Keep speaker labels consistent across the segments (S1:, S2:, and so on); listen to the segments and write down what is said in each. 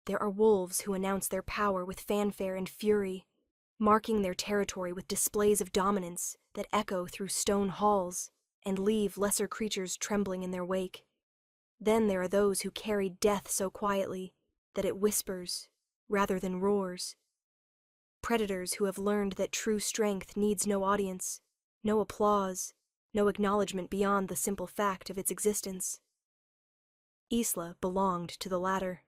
S1: There are wolves who announce their power with fanfare and fury, marking their territory with displays of dominance that echo through stone halls and leave lesser creatures trembling in their wake. Then there are those who carry death so quietly that it whispers rather than roars. Predators who have learned that true strength needs no audience, no applause, no acknowledgement beyond the simple fact of its existence. Isla belonged to the latter,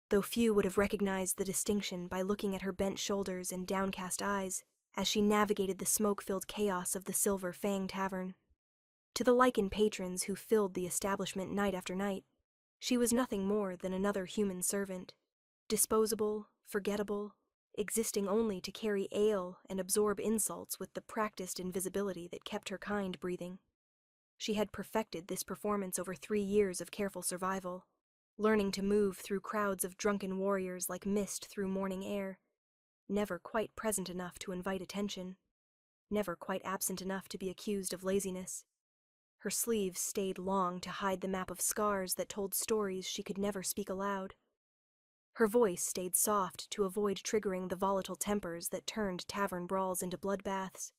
S1: though few would have recognized the distinction by looking at her bent shoulders and downcast eyes as she navigated the smoke-filled chaos of the Silver Fang Tavern. To the Lycan patrons who filled the establishment night after night, she was nothing more than another human servant, disposable, forgettable, existing only to carry ale and absorb insults with the practiced invisibility that kept her kind breathing. She had perfected this performance over 3 years of careful survival, learning to move through crowds of drunken warriors like mist through morning air, never quite present enough to invite attention, never quite absent enough to be accused of laziness. Her sleeves stayed long to hide the map of scars that told stories she could never speak aloud. Her voice stayed soft to avoid triggering the volatile tempers that turned tavern brawls into bloodbaths.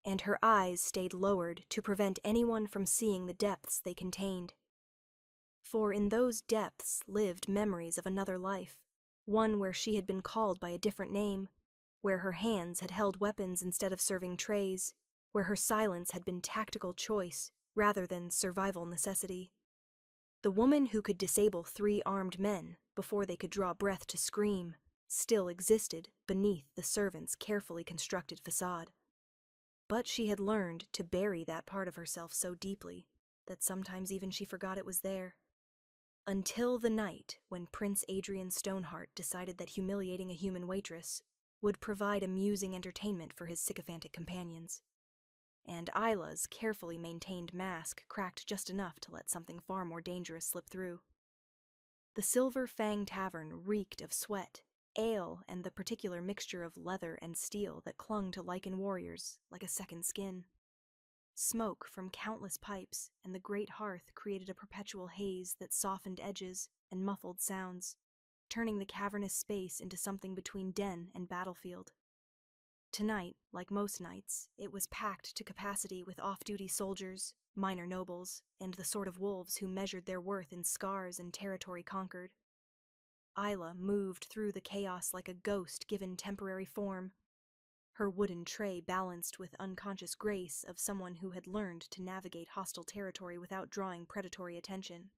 S1: And her eyes stayed lowered to prevent anyone from seeing the depths they contained. For in those depths lived memories of another life, one where she had been called by a different name, where her hands had held weapons instead of serving trays, where her silence had been tactical choice rather than survival necessity. The woman who could disable 3 armed men before they could draw breath to scream still existed beneath the servant's carefully constructed facade. But she had learned to bury that part of herself so deeply that sometimes even she forgot it was there. Until the night when Prince Adrian Stoneheart decided that humiliating a human waitress would provide amusing entertainment for his sycophantic companions. And Isla's carefully maintained mask cracked just enough to let something far more dangerous slip through. The Silver Fang Tavern reeked of sweat, ale, and the particular mixture of leather and steel that clung to Lycan warriors like a second skin. Smoke from countless pipes and the great hearth created a perpetual haze that softened edges and muffled sounds, turning the cavernous space into something between den and battlefield. Tonight, like most nights, it was packed to capacity with off-duty soldiers, minor nobles, and the sort of wolves who measured their worth in scars and territory conquered. Isla moved through the chaos like a ghost given temporary form, her wooden tray balanced with unconscious grace of someone who had learned to navigate hostile territory without drawing predatory attention.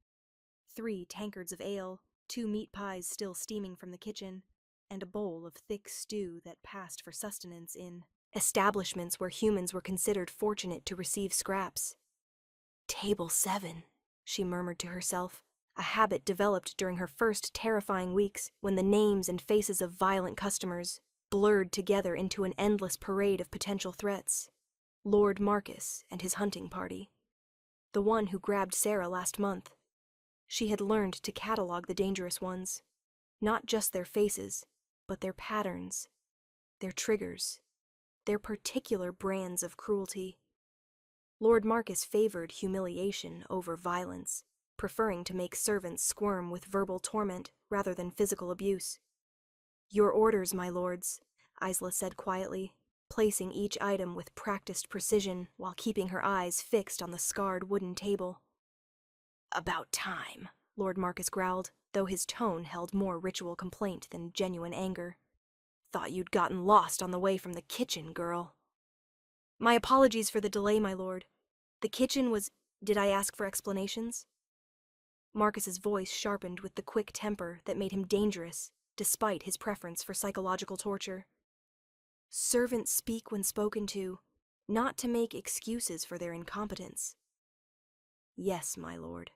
S1: 3 tankards of ale, 2 meat pies still steaming from the kitchen, and a bowl of thick stew that passed for sustenance in establishments where humans were considered fortunate to receive scraps. "Table 7, she murmured to herself, a habit developed during her first terrifying weeks when the names and faces of violent customers blurred together into an endless parade of potential threats. Lord Marcus and his hunting party. The one who grabbed Sarah last month. She had learned to catalog the dangerous ones, not just their faces, but their patterns, their triggers, their particular brands of cruelty. Lord Marcus favored humiliation over violence, preferring to make servants squirm with verbal torment rather than physical abuse. "Your orders, my lords," Isla said quietly, placing each item with practiced precision while keeping her eyes fixed on the scarred wooden table. "About time," Lord Marcus growled, though his tone held more ritual complaint than genuine anger. "Thought you'd gotten lost on the way from the kitchen, girl." "My apologies for the delay, my lord. The kitchen was— Did I ask for explanations?" Marcus's voice sharpened with the quick temper that made him dangerous, despite his preference for psychological torture. "Servants speak when spoken to, not to make excuses for their incompetence." "Yes, my lord."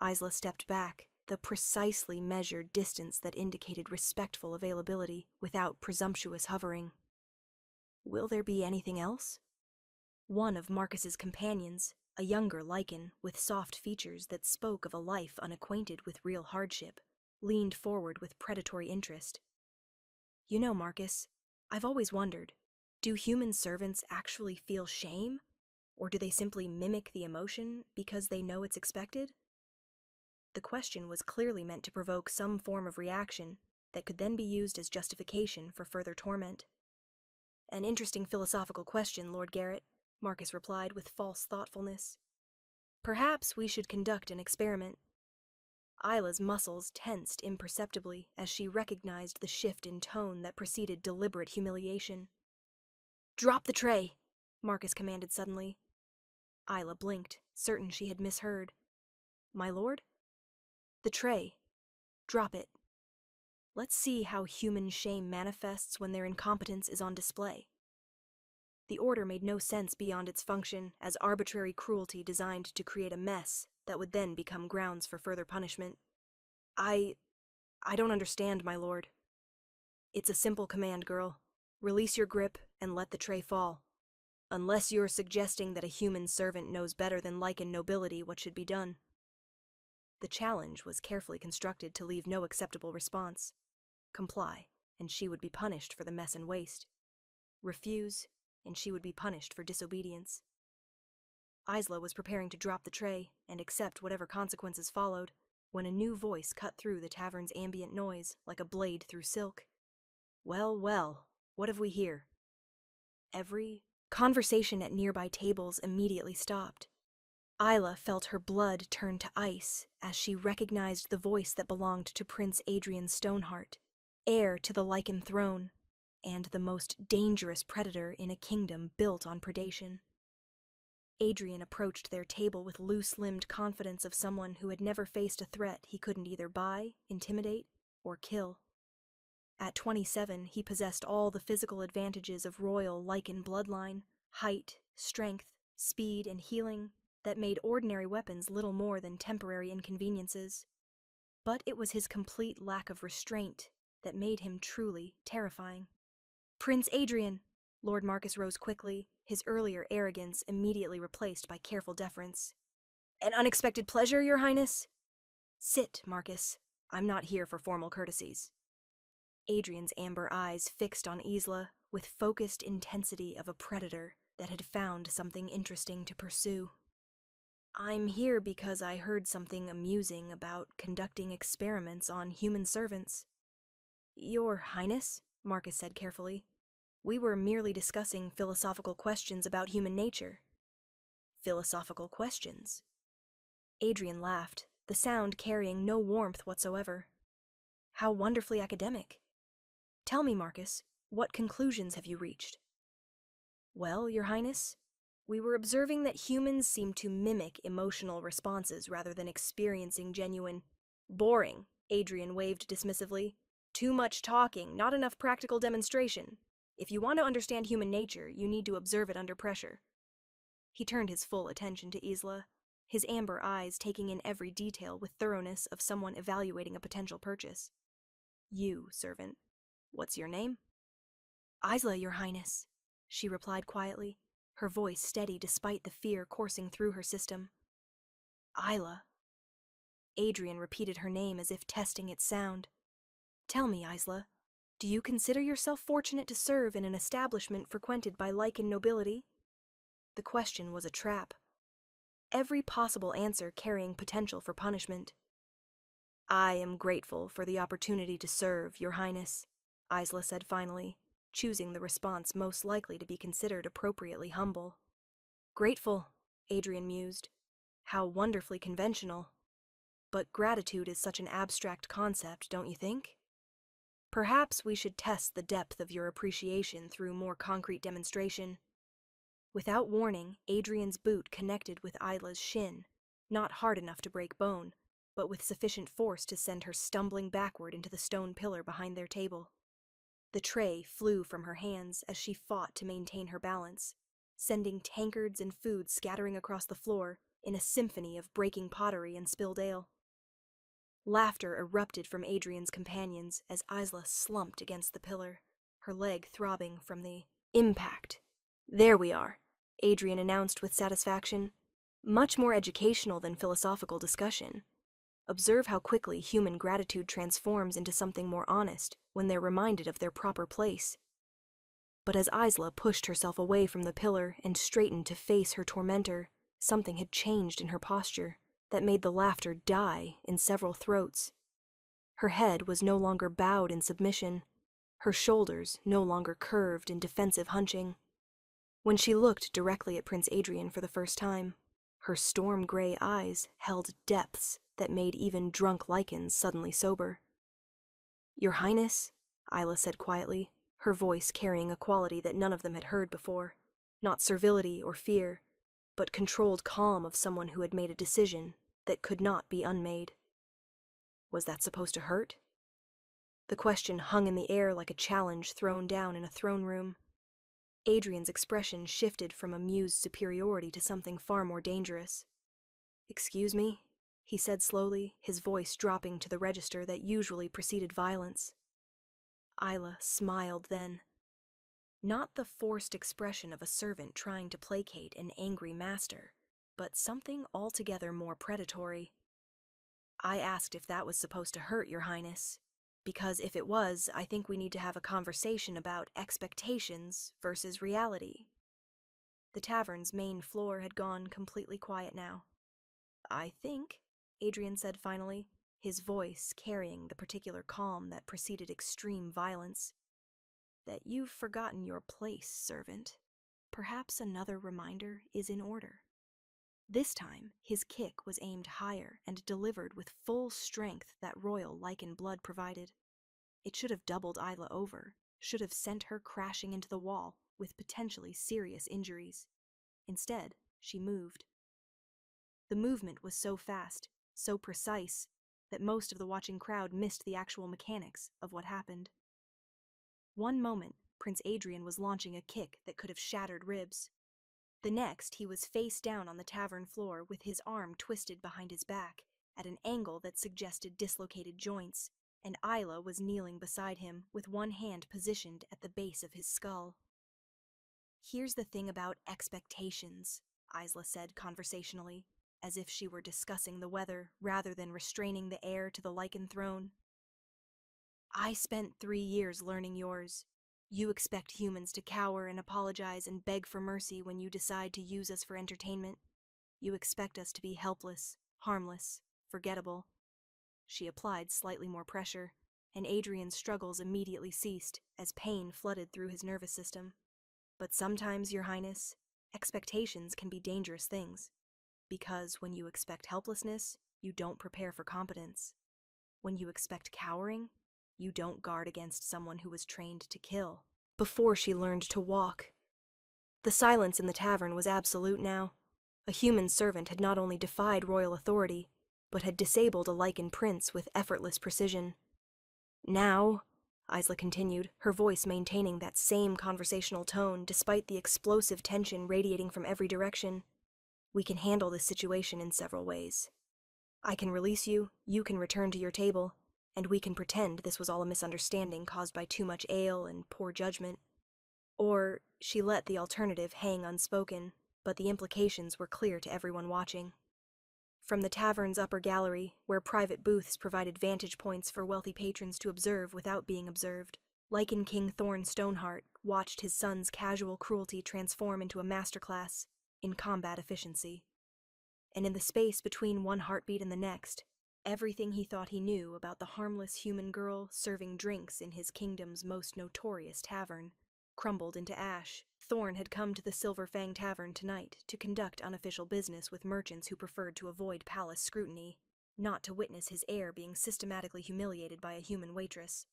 S1: Isla stepped back, the precisely measured distance that indicated respectful availability without presumptuous hovering. "Will there be anything else?" One of Marcus's companions, a younger Lycan with soft features that spoke of a life unacquainted with real hardship, leaned forward with predatory interest. "You know, Marcus, I've always wondered, do human servants actually feel shame? Or do they simply mimic the emotion because they know it's expected?" The question was clearly meant to provoke some form of reaction that could then be used as justification for further torment. "An interesting philosophical question, Lord Garrett," Marcus replied with false thoughtfulness. "Perhaps we should conduct an experiment." Isla's muscles tensed imperceptibly as she recognized the shift in tone that preceded deliberate humiliation. "Drop the tray," Marcus commanded suddenly. Isla blinked, certain she had misheard. "My lord?" "The tray. Drop it. Let's see how human shame manifests when their incompetence is on display." The order made no sense beyond its function as arbitrary cruelty designed to create a mess that would then become grounds for further punishment. I don't understand, my lord." "It's a simple command, girl. Release your grip and let the tray fall. Unless you're suggesting that a human servant knows better than Lycan nobility what should be done." The challenge was carefully constructed to leave no acceptable response. Comply, and she would be punished for the mess and waste. Refuse, and she would be punished for disobedience. Isla was preparing to drop the tray and accept whatever consequences followed, when a new voice cut through the tavern's ambient noise like a blade through silk. "Well, well, what have we here?" Every conversation at nearby tables immediately stopped. Isla felt her blood turn to ice as she recognized the voice that belonged to Prince Adrian Stoneheart, heir to the Lycan throne, and the most dangerous predator in a kingdom built on predation. Adrian approached their table with loose-limbed confidence of someone who had never faced a threat he couldn't either buy, intimidate, or kill. At 27, he possessed all the physical advantages of royal Lycan bloodline: height, strength, speed, and healing that made ordinary weapons little more than temporary inconveniences. But it was his complete lack of restraint that made him truly terrifying. "Prince Adrian!" Lord Marcus rose quickly, his earlier arrogance immediately replaced by careful deference. "An unexpected pleasure, Your Highness?" "Sit, Marcus. I'm not here for formal courtesies." Adrian's amber eyes fixed on Isla with focused intensity of a predator that had found something interesting to pursue. "I'm here because I heard something amusing about conducting experiments on human servants." "Your Highness," Marcus said carefully, "we were merely discussing philosophical questions about human nature." "Philosophical questions?" Adrian laughed, the sound carrying no warmth whatsoever. "How wonderfully academic. Tell me, Marcus, what conclusions have you reached?" "Well, Your Highness, we were observing that humans seem to mimic emotional responses rather than experiencing genuine—" "Boring," Adrian waved dismissively. "Too much talking, not enough practical demonstration. If you want to understand human nature, you need to observe it under pressure." He turned his full attention to Isla, his amber eyes taking in every detail with thoroughness of someone evaluating a potential purchase. "You, servant. What's your name?" "Isla, Your Highness," she replied quietly, her voice steady despite the fear coursing through her system. "Isla." Adrian repeated her name as if testing its sound. "Tell me, Isla, do you consider yourself fortunate to serve in an establishment frequented by Lycan nobility?" The question was a trap, every possible answer carrying potential for punishment. "I am grateful for the opportunity to serve, Your Highness," Isla said finally, choosing the response most likely to be considered appropriately humble. "Grateful," Adrian mused. "How wonderfully conventional. But gratitude is such an abstract concept, don't you think? Perhaps we should test the depth of your appreciation through more concrete demonstration." Without warning, Adrian's boot connected with Isla's shin, not hard enough to break bone, but with sufficient force to send her stumbling backward into the stone pillar behind their table. The tray flew from her hands as she fought to maintain her balance, sending tankards and food scattering across the floor in a symphony of breaking pottery and spilled ale. Laughter erupted from Adrian's companions as Isla slumped against the pillar, her leg throbbing from the impact. "There we are," Adrian announced with satisfaction. "Much more educational than philosophical discussion. Observe how quickly human gratitude transforms into something more honest when they're reminded of their proper place." But as Isla pushed herself away from the pillar and straightened to face her tormentor, something had changed in her posture, that made the laughter die in several throats. Her head was no longer bowed in submission, her shoulders no longer curved in defensive hunching. When she looked directly at Prince Adrian for the first time, her storm-gray eyes held depths that made even drunk Lycans suddenly sober. "Your Highness," Isla said quietly, her voice carrying a quality that none of them had heard before. Not servility or fear, but controlled calm of someone who had made a decision that could not be unmade. Was that supposed to hurt? The question hung in the air like a challenge thrown down in a throne room. Adrian's expression shifted from amused superiority to something far more dangerous. "Excuse me," he said slowly, his voice dropping to the register that usually preceded violence. Isla smiled then. Not the forced expression of a servant trying to placate an angry master, but something altogether more predatory. "I asked if that was supposed to hurt, Your Highness, because if it was, I think we need to have a conversation about expectations versus reality." The tavern's main floor had gone completely quiet now. "I think," Adrian said finally, his voice carrying the particular calm that preceded extreme violence, "that you've forgotten your place, servant. Perhaps another reminder is in order." This time, his kick was aimed higher and delivered with full strength that royal Lycan blood provided. It should have doubled Isla over, should have sent her crashing into the wall with potentially serious injuries. Instead, she moved. The movement was so fast, so precise, that most of the watching crowd missed the actual mechanics of what happened. One moment, Prince Adrian was launching a kick that could have shattered ribs. The next, he was face down on the tavern floor with his arm twisted behind his back, at an angle that suggested dislocated joints, and Isla was kneeling beside him with one hand positioned at the base of his skull. "Here's the thing about expectations," Isla said conversationally, as if she were discussing the weather rather than restraining the heir to the Lycan throne. "I spent 3 years learning yours. You expect humans to cower and apologize and beg for mercy when you decide to use us for entertainment. You expect us to be helpless, harmless, forgettable." She applied slightly more pressure, and Adrian's struggles immediately ceased as pain flooded through his nervous system. "But sometimes, Your Highness, expectations can be dangerous things, because when you expect helplessness, you don't prepare for competence. When you expect cowering, you don't guard against someone who was trained to kill." Before she learned to walk. The silence in the tavern was absolute now. A human servant had not only defied royal authority, but had disabled a Lycan prince with effortless precision. "Now," Isla continued, her voice maintaining that same conversational tone despite the explosive tension radiating from every direction, "we can handle this situation in several ways. I can release you, you can return to your table, and we can pretend this was all a misunderstanding caused by too much ale and poor judgment." Or she let the alternative hang unspoken, but the implications were clear to everyone watching. From the tavern's upper gallery, where private booths provided vantage points for wealthy patrons to observe without being observed, Lycan King Thorn Stoneheart watched his son's casual cruelty transform into a masterclass in combat efficiency. And in the space between one heartbeat and the next, everything he thought he knew about the harmless human girl serving drinks in his kingdom's most notorious tavern crumbled into ash. Thorn had come to the Silver Fang Tavern tonight to conduct unofficial business with merchants who preferred to avoid palace scrutiny, not to witness his heir being systematically humiliated by a human waitress.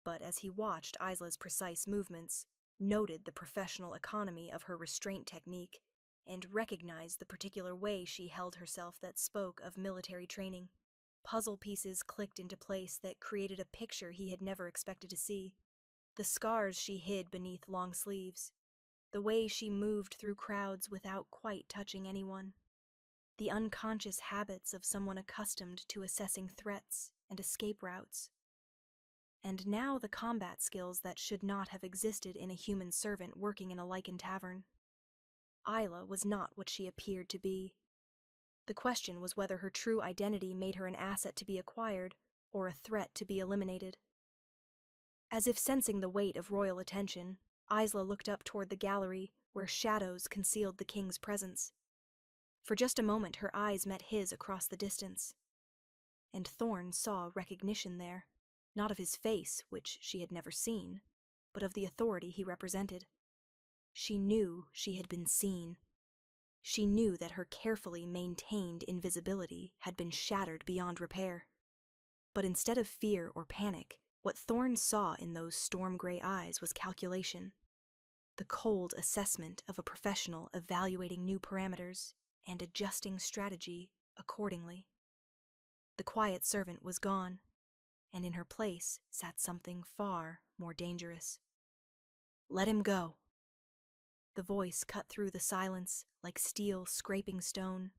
S1: But as he watched Isla's precise movements, noted the professional economy of her restraint technique, and recognized the particular way she held herself that spoke of military training, puzzle pieces clicked into place that created a picture he had never expected to see. The scars she hid beneath long sleeves, the way she moved through crowds without quite touching anyone, the unconscious habits of someone accustomed to assessing threats and escape routes. And now the combat skills that should not have existed in a human servant working in a Lycan tavern. Isla was not what she appeared to be. The question was whether her true identity made her an asset to be acquired or a threat to be eliminated. As if sensing the weight of royal attention, Isla looked up toward the gallery where shadows concealed the king's presence. For just a moment her eyes met his across the distance, and Thorn saw recognition there, not of his face, which she had never seen, but of the authority he represented. She knew she had been seen. She knew that her carefully maintained invisibility had been shattered beyond repair. But instead of fear or panic, what Thorn saw in those storm-gray eyes was calculation, the cold assessment of a professional evaluating new parameters and adjusting strategy accordingly. The quiet servant was gone, and in her place sat something far more dangerous. "Let him go." The voice cut through the silence like steel scraping stone.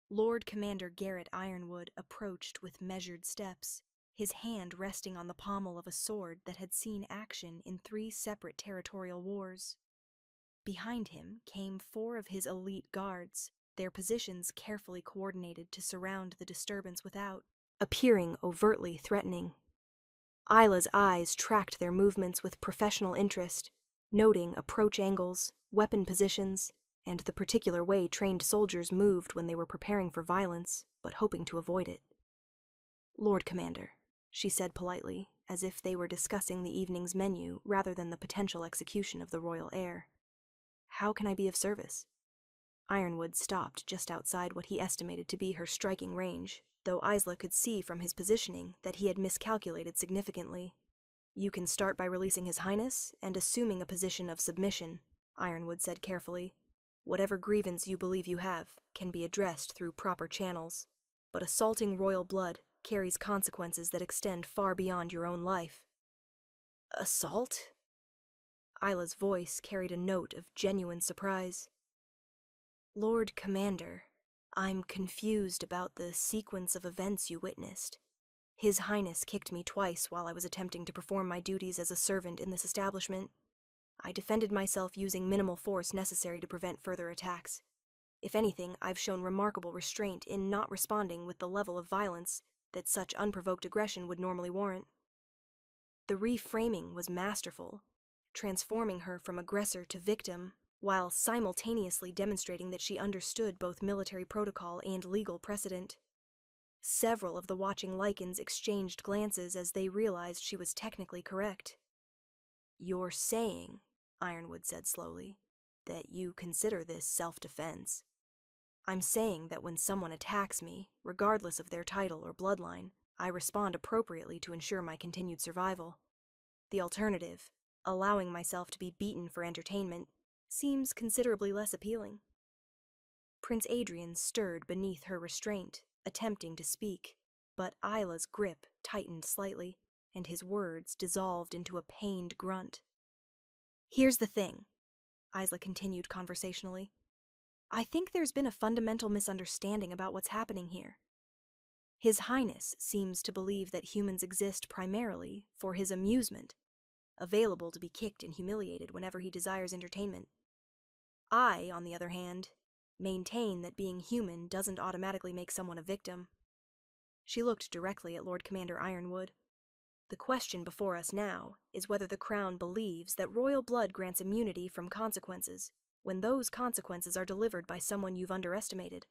S1: Lord Commander Garrett Ironwood approached with measured steps, his hand resting on the pommel of a sword that had seen action in 3 separate territorial wars. Behind him came 4 of his elite guards, their positions carefully coordinated to surround the disturbance without, appearing overtly threatening. Isla's eyes tracked their movements with professional interest, noting approach angles, weapon positions, and the particular way trained soldiers moved when they were preparing for violence, but hoping to avoid it. "Lord Commander," she said politely, as if they were discussing the evening's menu rather than the potential execution of the royal heir. "How can I be of service?" Ironwood stopped just outside what he estimated to be her striking range, though Isla could see from his positioning that he had miscalculated significantly. "You can start by releasing His Highness and assuming a position of submission," Ironwood said carefully. "Whatever grievance you believe you have can be addressed through proper channels, but assaulting royal blood carries consequences that extend far beyond your own life." "Assault?" Isla's voice carried a note of genuine surprise. "Lord Commander, I'm confused about the sequence of events you witnessed. His Highness kicked me twice while I was attempting to perform my duties as a servant in this establishment. I defended myself using minimal force necessary to prevent further attacks. If anything, I've shown remarkable restraint in not responding with the level of violence that such unprovoked aggression would normally warrant." The reframing was masterful, transforming her from aggressor to victim, while simultaneously demonstrating that she understood both military protocol and legal precedent. Several of the watching Lycans exchanged glances as they realized she was technically correct. "You're saying," Ironwood said slowly, "that you consider this self-defense. I'm saying that when someone attacks me, regardless of their title or bloodline, I respond appropriately to ensure my continued survival. The alternative, allowing myself to be beaten for entertainment, seems considerably less appealing." Prince Adrian stirred beneath her restraint, attempting to speak, but Isla's grip tightened slightly, and his words dissolved into a pained grunt. "Here's the thing," Isla continued conversationally. "I think there's been a fundamental misunderstanding about what's happening here. His Highness seems to believe that humans exist primarily for his amusement, available to be kicked and humiliated whenever he desires entertainment. I, on the other hand, maintain that being human doesn't automatically make someone a victim." She looked directly at Lord Commander Ironwood. "The question before us now is whether the Crown believes that royal blood grants immunity from consequences when those consequences are delivered by someone you've underestimated."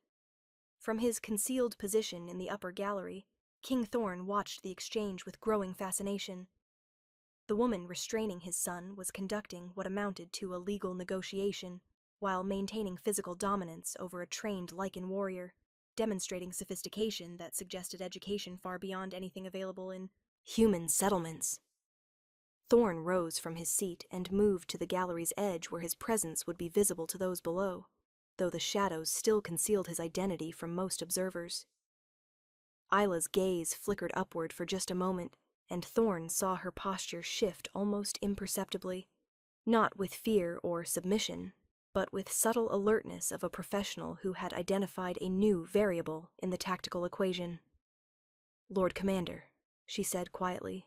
S1: From his concealed position in the upper gallery, King Thorn watched the exchange with growing fascination. The woman restraining his son was conducting what amounted to a legal negotiation, while maintaining physical dominance over a trained Lycan warrior, demonstrating sophistication that suggested education far beyond anything available in human settlements. Thorn rose from his seat and moved to the gallery's edge where his presence would be visible to those below, though the shadows still concealed his identity from most observers. Isla's gaze flickered upward for just a moment, and Thorn saw her posture shift almost imperceptibly, not with fear or submission, but with subtle alertness of a professional who had identified a new variable in the tactical equation. "Lord Commander," she said quietly,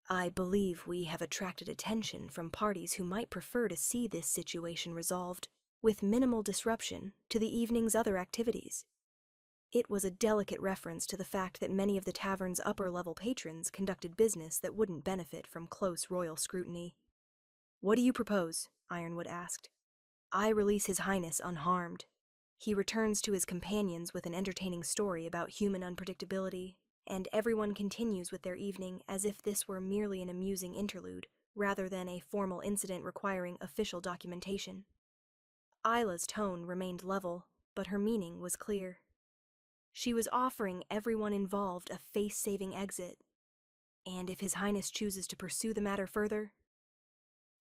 S1: "I believe we have attracted attention from parties who might prefer to see this situation resolved with minimal disruption to the evening's other activities." It was a delicate reference to the fact that many of the tavern's upper-level patrons conducted business that wouldn't benefit from close royal scrutiny. "What do you propose?" Ironwood asked. "I release His Highness unharmed." He returns to his companions with an entertaining story about human unpredictability, and everyone continues with their evening as if this were merely an amusing interlude, rather than a formal incident requiring official documentation. Isla's tone remained level, but her meaning was clear. She was offering everyone involved a face-saving exit, and if His Highness chooses to pursue the matter further,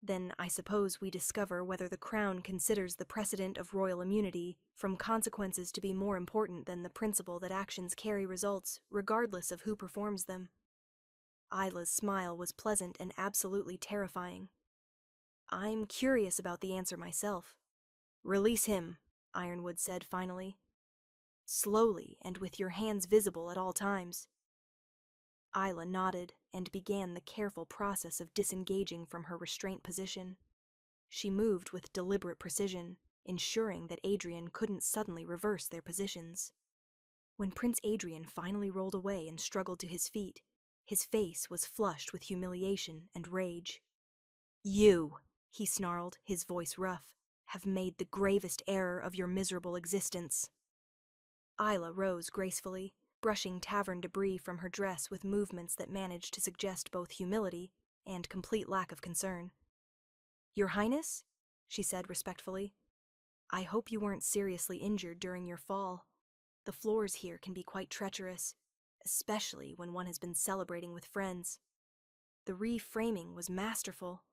S1: then I suppose we discover whether the Crown considers the precedent of royal immunity from consequences to be more important than the principle that actions carry results regardless of who performs them. Isla's smile was pleasant and absolutely terrifying. I'm curious about the answer myself. Release him, Ironwood said finally. Slowly and with your hands visible at all times. Isla nodded and began the careful process of disengaging from her restraint position. She moved with deliberate precision, ensuring that Adrian couldn't suddenly reverse their positions. When Prince Adrian finally rolled away and struggled to his feet, his face was flushed with humiliation and rage. You, he snarled, his voice rough, have made the gravest error of your miserable existence. Isla rose gracefully, brushing tavern debris from her dress with movements that managed to suggest both humility and complete lack of concern. Your Highness, she said respectfully, I hope you weren't seriously injured during your fall. The floors here can be quite treacherous, especially when one has been celebrating with friends. The reframing was masterful,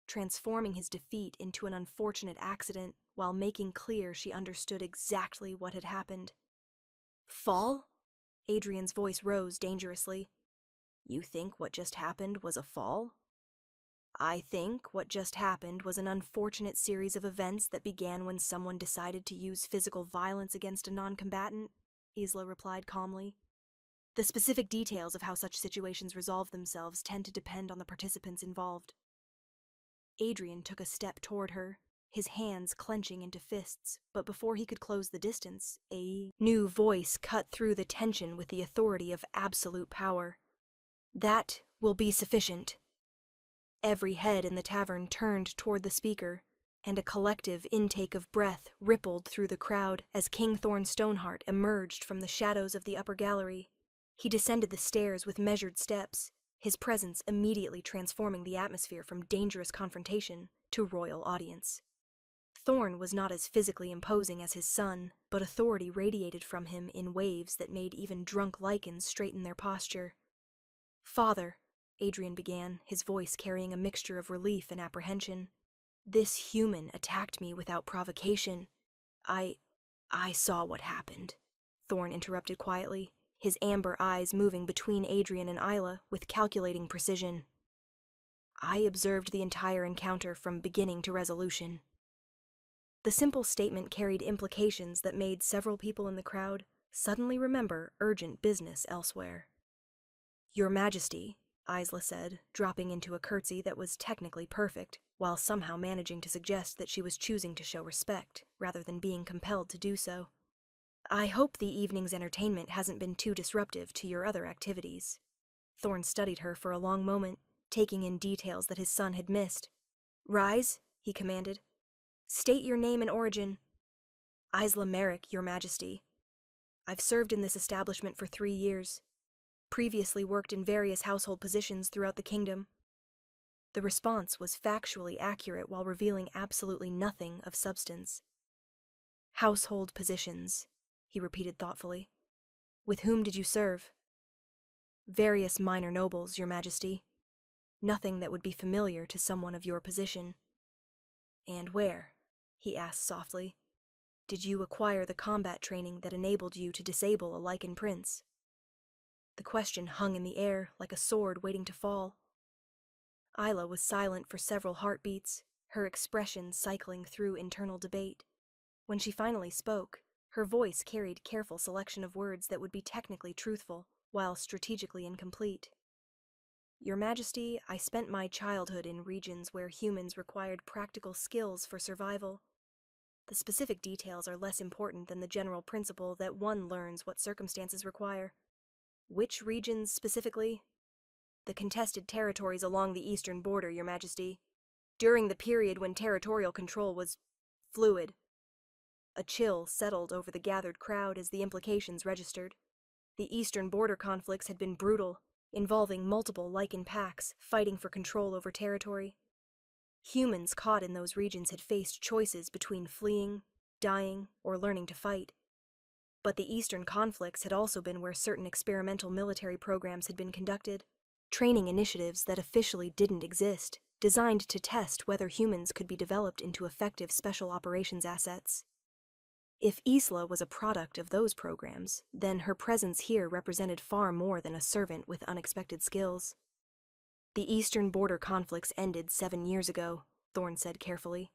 S1: transforming his defeat into an unfortunate accident while making clear she understood exactly what had happened. Fall? Adrian's voice rose dangerously. You think what just happened was a fall? I think what just happened was an unfortunate series of events that began when someone decided to use physical violence against a non-combatant, Isla replied calmly. The specific details of how such situations resolve themselves tend to depend on the participants involved. Adrian took a step toward her, his hands clenching into fists, but before he could close the distance, a new voice cut through the tension with the authority of absolute power. That will be sufficient. Every head in the tavern turned toward the speaker, and a collective intake of breath rippled through the crowd as King Thorn Stoneheart emerged from the shadows of the upper gallery. He descended the stairs with measured steps, his presence immediately transforming the atmosphere from dangerous confrontation to royal audience. Thorn was not as physically imposing as his son, but authority radiated from him in waves that made even drunk Lycans straighten their posture. Father, Adrian began, his voice carrying a mixture of relief and apprehension. This human attacked me without provocation. I saw what happened, Thorn interrupted quietly, his amber eyes moving between Adrian and Isla with calculating precision. I observed the entire encounter from beginning to resolution. The simple statement carried implications that made several people in the crowd suddenly remember urgent business elsewhere. Your Majesty, Isla said, dropping into a curtsy that was technically perfect, while somehow managing to suggest that she was choosing to show respect, rather than being compelled to do so. I hope the evening's entertainment hasn't been too disruptive to your other activities. Thorn studied her for a long moment, taking in details that his son had missed. Rise, he commanded. State your name and origin. Isla Merrick, Your Majesty. I've served in this establishment for 3 years. Previously worked in various household positions throughout the kingdom. The response was factually accurate while revealing absolutely nothing of substance. Household positions, he repeated thoughtfully. With whom did you serve? Various minor nobles, Your Majesty. Nothing that would be familiar to someone of your position. And where? He asked softly. Did you acquire the combat training that enabled you to disable a Lycan prince? The question hung in the air like a sword waiting to fall. Isla was silent for several heartbeats, her expression cycling through internal debate. When she finally spoke, her voice carried careful selection of words that would be technically truthful, while strategically incomplete. Your Majesty, I spent my childhood in regions where humans required practical skills for survival. The specific details are less important than the general principle that one learns what circumstances require. Which regions specifically? The contested territories along the eastern border, Your Majesty, during the period when territorial control was fluid. A chill settled over the gathered crowd as the implications registered. The eastern border conflicts had been brutal, involving multiple Lycan packs fighting for control over territory. Humans caught in those regions had faced choices between fleeing, dying, or learning to fight. But the eastern conflicts had also been where certain experimental military programs had been conducted, training initiatives that officially didn't exist, designed to test whether humans could be developed into effective special operations assets. If Isla was a product of those programs, then her presence here represented far more than a servant with unexpected skills. The eastern border conflicts ended 7 years ago, Thorne said carefully.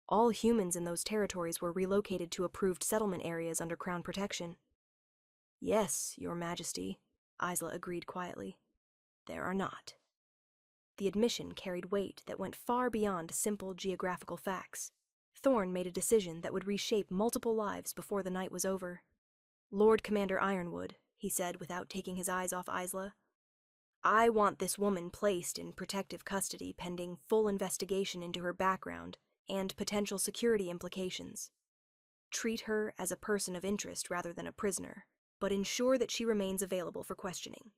S1: All humans in those territories were relocated to approved settlement areas under Crown protection. Yes, Your Majesty, Isla agreed quietly. There are not. The admission carried weight that went far beyond simple geographical facts. Thorne made a decision that would reshape multiple lives before the night was over. Lord Commander Ironwood, he said without taking his eyes off Isla, I want this woman placed in protective custody pending full investigation into her background and potential security implications. Treat her as a person of interest rather than a prisoner, but ensure that she remains available for questioning.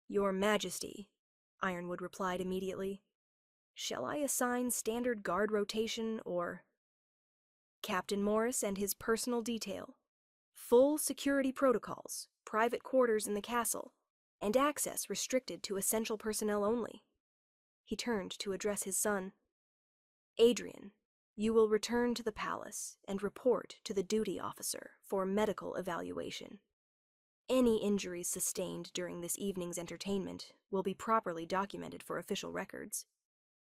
S1: Your Majesty, Ironwood replied immediately. Shall I assign standard guard rotation or... Captain Morris and his personal detail, full security protocols, private quarters in the castle, and access restricted to essential personnel only. He turned to address his son. Adrian, you will return to the palace and report to the duty officer for medical evaluation. Any injuries sustained during this evening's entertainment will be properly documented for official records.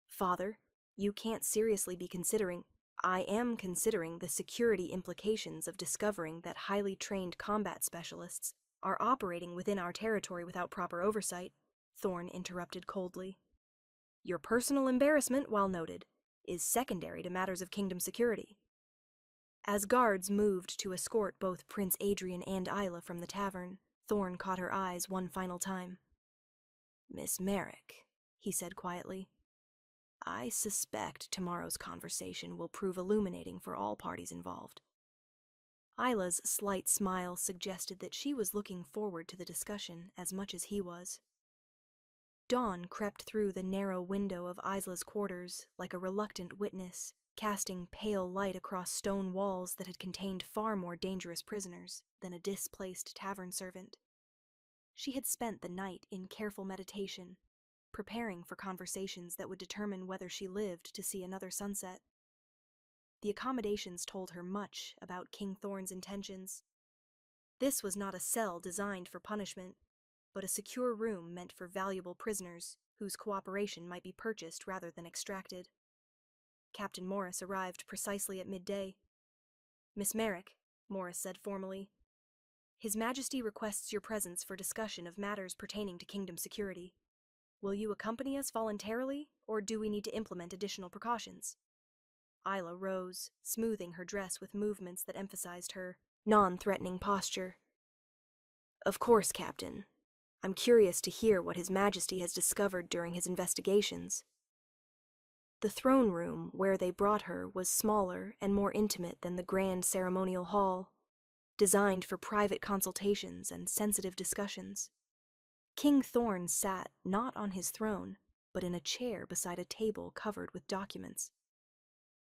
S1: Father, you can't seriously be considering... I am considering the security implications of discovering that highly trained combat specialists are operating within our territory without proper oversight, Thorne interrupted coldly. Your personal embarrassment, while noted, is secondary to matters of kingdom security. As guards moved to escort both Prince Adrian and Isla from the tavern, Thorne caught her eyes one final time. Miss Merrick, he said quietly. I suspect tomorrow's conversation will prove illuminating for all parties involved. Isla's slight smile suggested that she was looking forward to the discussion as much as he was. Dawn crept through the narrow window of Isla's quarters like a reluctant witness, casting pale light across stone walls that had contained far more dangerous prisoners than a displaced tavern servant. She had spent the night in careful meditation, preparing for conversations that would determine whether she lived to see another sunset. The accommodations told her much about King Thorne's intentions. This was not a cell designed for punishment, but a secure room meant for valuable prisoners whose cooperation might be purchased rather than extracted. Captain Morris arrived precisely at midday. Miss Merrick, Morris said formally, His Majesty requests your presence for discussion of matters pertaining to kingdom security. Will you accompany us voluntarily, or do we need to implement additional precautions? Isla rose, smoothing her dress with movements that emphasized her non-threatening posture. Of course, Captain. I'm curious to hear what His Majesty has discovered during his investigations. The throne room where they brought her was smaller and more intimate than the grand ceremonial hall, designed for private consultations and sensitive discussions. King Thorne sat not on his throne, but in a chair beside a table covered with documents.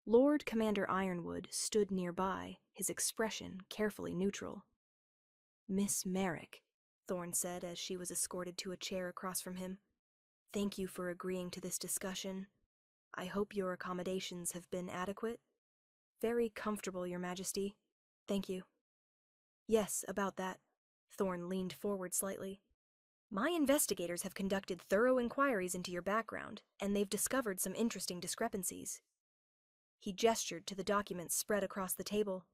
S1: Lord Commander Ironwood stood nearby, his expression carefully neutral. Miss Merrick, Thorne said as she was escorted to a chair across from him. Thank you for agreeing to this discussion. I hope your accommodations have been adequate. Very comfortable, Your Majesty. Thank you. Yes, about that. Thorne leaned forward slightly. My investigators have conducted thorough inquiries into your background, and they've discovered some interesting discrepancies. He gestured to the documents spread across the table.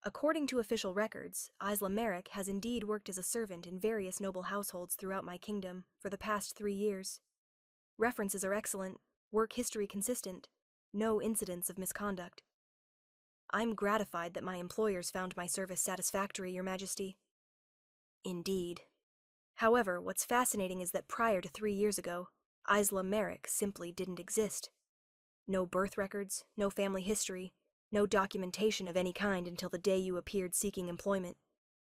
S1: According to official records, Isla Merrick has indeed worked as a servant in various noble households throughout my kingdom for the past 3 years. References are excellent, work history consistent, no incidents of misconduct. I'm gratified that my employers found my service satisfactory, Your Majesty. Indeed. However, what's fascinating is that prior to 3 years ago, Isla Merrick simply didn't exist. No birth records, no family history, No documentation of any kind until the day you appeared seeking employment.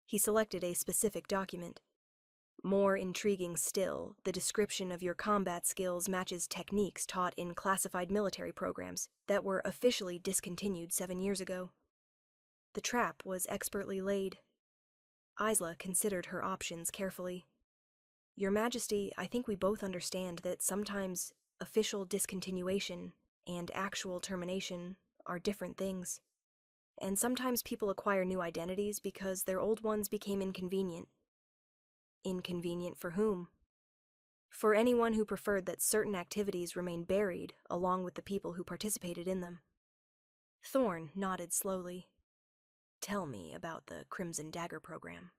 S1: He selected a specific document. More intriguing still, the description of your combat skills matches techniques taught in classified military programs that were officially discontinued 7 years ago. The trap was expertly laid. Isla considered her options carefully. Your Majesty, I think we both understand that sometimes official discontinuation and actual termination are different things. And sometimes people acquire new identities because their old ones became inconvenient. Inconvenient for whom? For anyone who preferred that certain activities remain buried along with the people who participated in them. Thorn nodded slowly. Tell me about the Crimson Dagger program.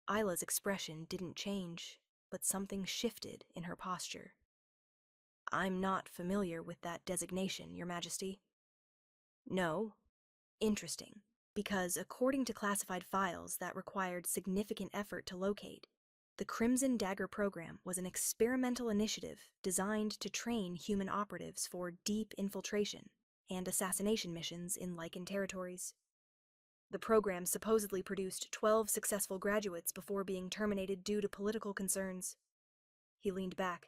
S1: Isla's expression didn't change, but something shifted in her posture. I'm not familiar with that designation, Your Majesty. No? Interesting, because according to classified files that required significant effort to locate, the Crimson Dagger program was an experimental initiative designed to train human operatives for deep infiltration and assassination missions in Lycan territories. The program supposedly produced 12 successful graduates before being terminated due to political concerns. He leaned back.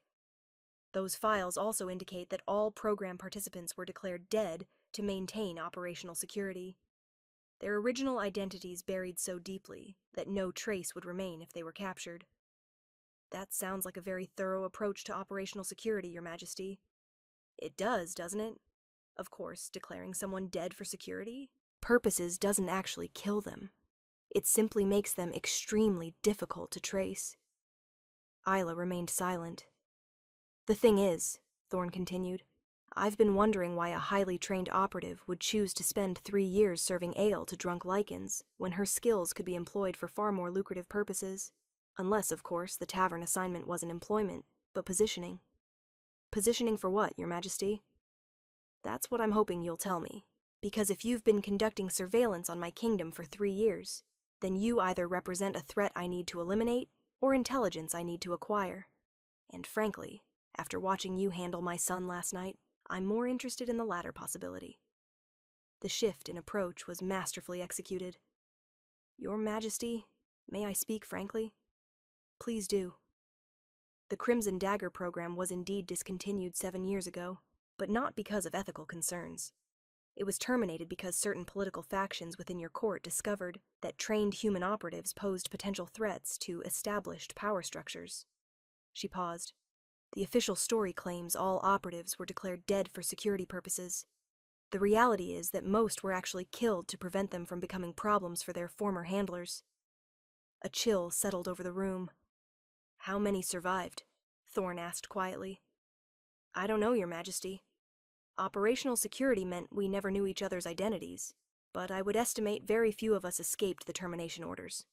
S1: Those files also indicate that all program participants were declared dead to maintain operational security. Their original identities buried so deeply that no trace would remain if they were captured. That sounds like a very thorough approach to operational security, Your Majesty. It does, doesn't it? Of course, declaring someone dead for security purposes doesn't actually kill them. It simply makes them extremely difficult to trace. Isla remained silent. The thing is, Thorn continued, I've been wondering why a highly trained operative would choose to spend 3 years serving ale to drunk Lycans when her skills could be employed for far more lucrative purposes. Unless, of course, the tavern assignment wasn't employment, but positioning. Positioning for what, Your Majesty? That's what I'm hoping you'll tell me. Because if you've been conducting surveillance on my kingdom for 3 years, then you either represent a threat I need to eliminate or intelligence I need to acquire. And frankly, after watching you handle my son last night, I'm more interested in the latter possibility. The shift in approach was masterfully executed. Your Majesty, may I speak frankly? Please do. The Crimson Dagger program was indeed discontinued 7 years ago, but not because of ethical concerns. It was terminated because certain political factions within your court discovered that trained human operatives posed potential threats to established power structures. She paused. The official story claims all operatives were declared dead for security purposes. The reality is that most were actually killed to prevent them from becoming problems for their former handlers. A chill settled over the room. How many survived? Thorn asked quietly. I don't know, Your Majesty. Operational security meant we never knew each other's identities, but I would estimate very few of us escaped the termination orders.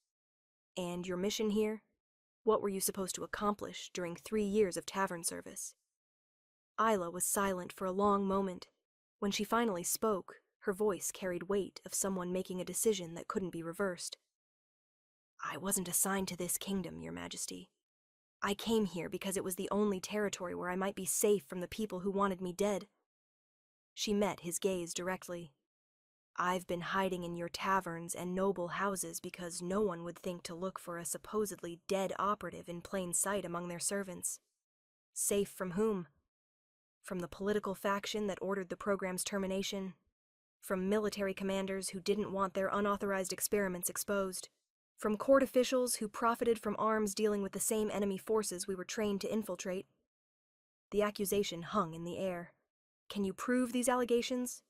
S1: And your mission here? What were you supposed to accomplish during 3 years of tavern service? Isla was silent for a long moment. When she finally spoke, her voice carried weight of someone making a decision that couldn't be reversed. I wasn't assigned to this kingdom, Your Majesty. I came here because it was the only territory where I might be safe from the people who wanted me dead. She met his gaze directly. I've been hiding in your taverns and noble houses because no one would think to look for a supposedly dead operative in plain sight among their servants. Safe from whom? From the political faction that ordered the program's termination? From military commanders who didn't want their unauthorized experiments exposed? From court officials who profited from arms dealing with the same enemy forces we were trained to infiltrate? The accusation hung in the air. Can you prove these allegations?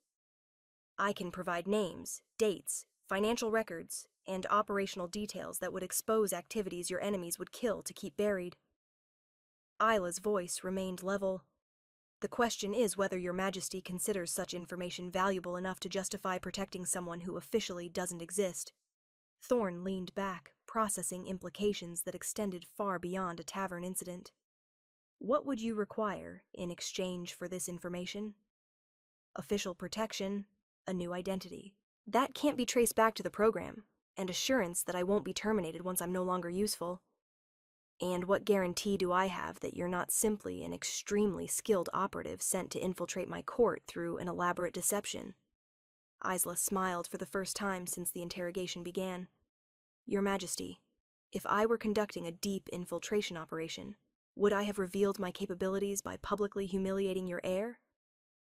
S1: I can provide names, dates, financial records, and operational details that would expose activities your enemies would kill to keep buried. Isla's voice remained level. The question is whether Your Majesty considers such information valuable enough to justify protecting someone who officially doesn't exist. Thorn leaned back, processing implications that extended far beyond a tavern incident. What would you require in exchange for this information? Official protection, a new identity. That can't be traced back to the program, and assurance that I won't be terminated once I'm no longer useful. And what guarantee do I have that you're not simply an extremely skilled operative sent to infiltrate my court through an elaborate deception? Isla smiled for the first time since the interrogation began. Your Majesty, if I were conducting a deep infiltration operation, would I have revealed my capabilities by publicly humiliating your heir?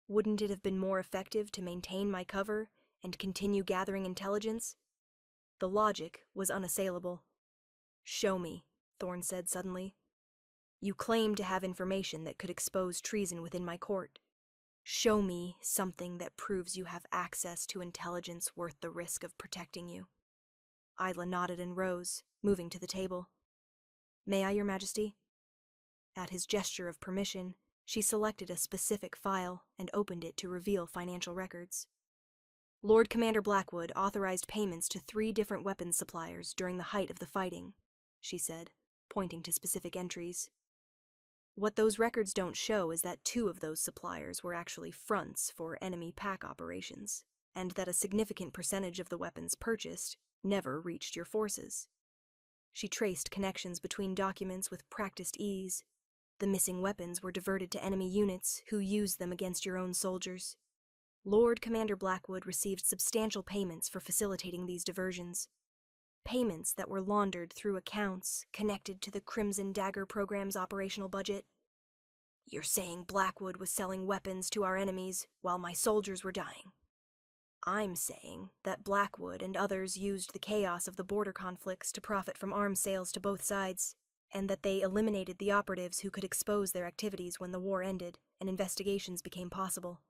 S1: Wouldn't it have been more effective to maintain my cover and continue gathering intelligence? The logic was unassailable. Show me, Thorne said suddenly. You claim to have information that could expose treason within my court. Show me something that proves you have access to intelligence worth the risk of protecting you. Isla nodded and rose, moving to the table. May I, Your Majesty? At his gesture of permission, she selected a specific file and opened it to reveal financial records. Lord Commander Blackwood authorized payments to 3 different weapons suppliers during the height of the fighting, she said, pointing to specific entries. What those records don't show is that 2 of those suppliers were actually fronts for enemy pack operations, and that a significant percentage of the weapons purchased never reached your forces. She traced connections between documents with practiced ease. The missing weapons were diverted to enemy units who used them against your own soldiers. Lord Commander Blackwood received substantial payments for facilitating these diversions. Payments that were laundered through accounts connected to the Crimson Dagger program's operational budget. You're saying Blackwood was selling weapons to our enemies while my soldiers were dying. I'm saying that Blackwood and others used the chaos of the border conflicts to profit from arms sales to both sides, and that they eliminated the operatives who could expose their activities when the war ended and investigations became possible.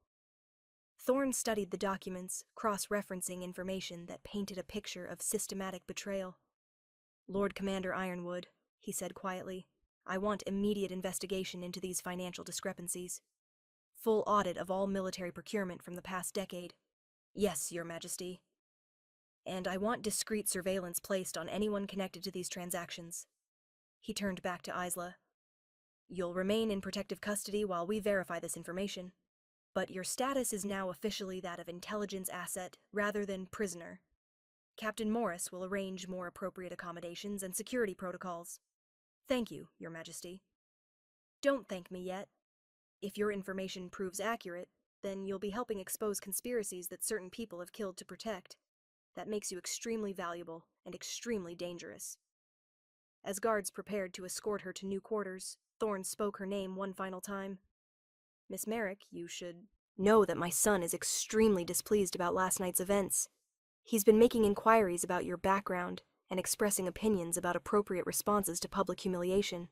S1: Thorne studied the documents, cross-referencing information that painted a picture of systematic betrayal. Lord Commander Ironwood, he said quietly, I want immediate investigation into these financial discrepancies. Full audit of all military procurement from the past decade. Yes, Your Majesty. And I want discreet surveillance placed on anyone connected to these transactions. He turned back to Isla. You'll remain in protective custody while we verify this information. But your status is now officially that of intelligence asset rather than prisoner. Captain Morris will arrange more appropriate accommodations and security protocols. Thank you, Your Majesty. Don't thank me yet. If your information proves accurate, then you'll be helping expose conspiracies that certain people have killed to protect. That makes you extremely valuable and extremely dangerous. As guards prepared to escort her to new quarters, Thorne spoke her name one final time. Miss Merrick, you should know that my son is extremely displeased about last night's events. He's been making inquiries about your background and expressing opinions about appropriate responses to public humiliation.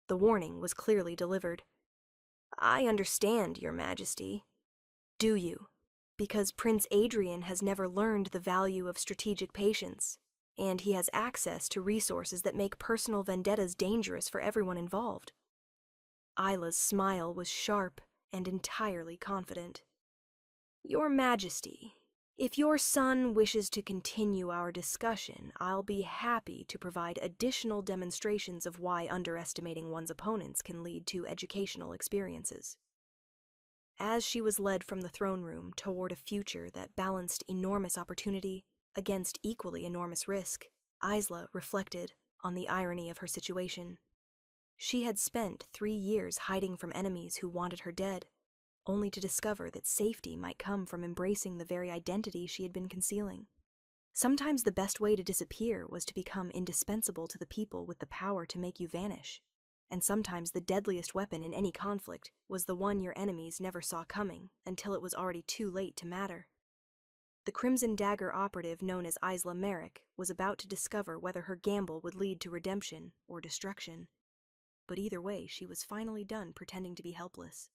S1: The warning was clearly delivered. I understand, Your Majesty. Do you? Because Prince Adrian has never learned the value of strategic patience, and he has access to resources that make personal vendettas dangerous for everyone involved. Isla's smile was sharp and entirely confident. Your Majesty, if your son wishes to continue our discussion, I'll be happy to provide additional demonstrations of why underestimating one's opponents can lead to educational experiences. As she was led from the throne room toward a future that balanced enormous opportunity against equally enormous risk, Isla reflected on the irony of her situation. She had spent 3 years hiding from enemies who wanted her dead, only to discover that safety might come from embracing the very identity she had been concealing. Sometimes the best way to disappear was to become indispensable to the people with the power to make you vanish, and sometimes the deadliest weapon in any conflict was the one your enemies never saw coming until it was already too late to matter. The Crimson Dagger operative known as Isla Merrick was about to discover whether her gamble would lead to redemption or destruction. But either way, she was finally done pretending to be helpless.